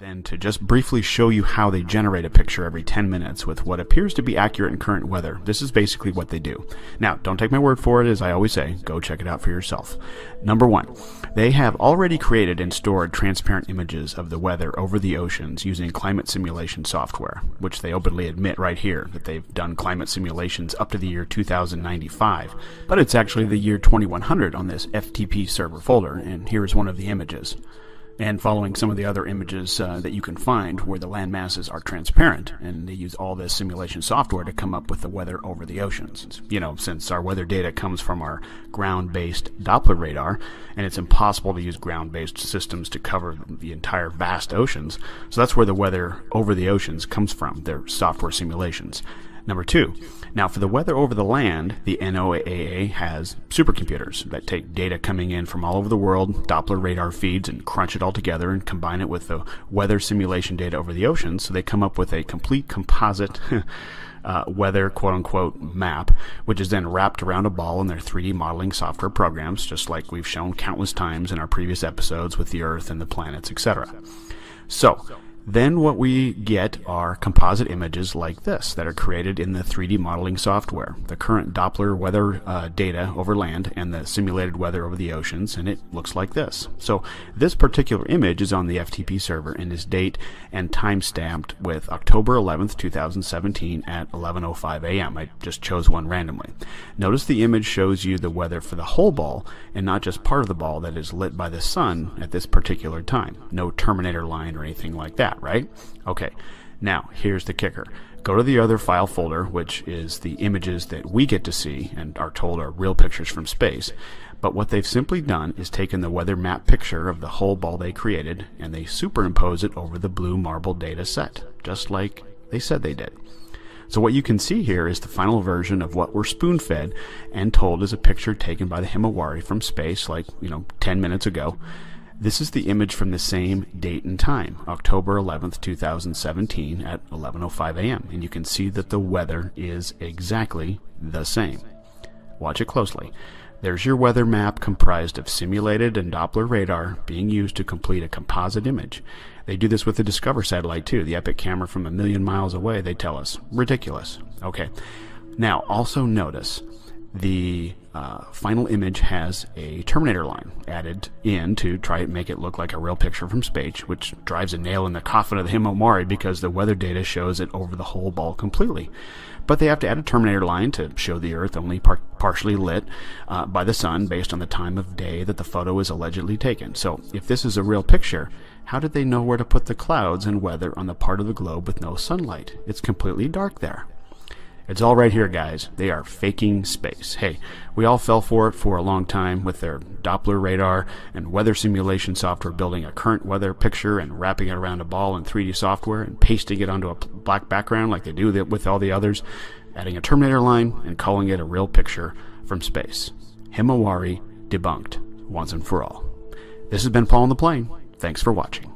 Then to just briefly show you how they generate a picture every 10 minutes with what appears to be accurate and current weather. This is basically what they do. Now, don't take my word for it, as I always say, go check it out for yourself. Number one, they have already created and stored transparent images of the weather over the oceans using climate simulation software, which they openly admit right here that they've done climate simulations up to the year 2095. But it's actually the year 2100 on this FTP server folder, and here's one of the images. And following some of the other images that you can find where the land masses are transparent, and they use all this simulation software to come up with the weather over the oceans. You know, since our weather data comes from our ground-based Doppler radar, and it's impossible to use ground-based systems to cover the entire vast oceans, so that's where the weather over the oceans comes from, their software simulations. Number two, now for the weather over the land, the NOAA has supercomputers that take data coming in from all over the world, Doppler radar feeds, and crunch it all together and combine it with the weather simulation data over the oceans, so they come up with a complete composite weather quote-unquote map, which is then wrapped around a ball in their 3D modeling software programs, just like we've shown countless times in our previous episodes with the Earth and the planets, etc. So, then what we get are composite images like this that are created in the 3D modeling software, the current Doppler weather data over land and the simulated weather over the oceans, and it looks like this. So this particular image is on the FTP server and is date and time stamped with October 11th, 2017 at 11:05 a.m. I just chose one randomly. Notice the image shows you the weather for the whole ball and not just part of the ball that is lit by the sun at this particular time. No Terminator line or anything like that. Right? Okay, now here's the kicker. Go to the other file folder, which is the images that we get to see and are told are real pictures from space. But what they've simply done is taken the weather map picture of the whole ball they created and they superimpose it over the blue marble data set, just like they said they did. So what you can see here is the final version of what we're spoon-fed and told is a picture taken by the Himawari from space, like, 10 minutes ago. This is the image from the same date and time, October 11th, 2017 at 11:05 a.m. And you can see that the weather is exactly the same. Watch it closely. There's your weather map comprised of simulated and Doppler radar being used to complete a composite image. They do this with the Discover satellite too, the epic camera from 1,000,000 miles away, they tell us. Ridiculous. Okay. Now also notice the final image has a Terminator line added in to try and make it look like a real picture from space, which drives a nail in the coffin of the Himawari because the weather data shows it over the whole ball completely. But they have to add a Terminator line to show the Earth only partially lit by the sun based on the time of day that the photo is allegedly taken. So if this is a real picture, how did they know where to put the clouds and weather on the part of the globe with no sunlight? It's completely dark there. It's all right here, guys. They are faking space. Hey, we all fell for it for a long time with their Doppler radar and weather simulation software building a current weather picture and wrapping it around a ball in 3D software and pasting it onto a black background like they do with all the others, adding a Terminator line and calling it a real picture from space. Himawari debunked once and for all. This has been Paul on the Plane. Thanks for watching.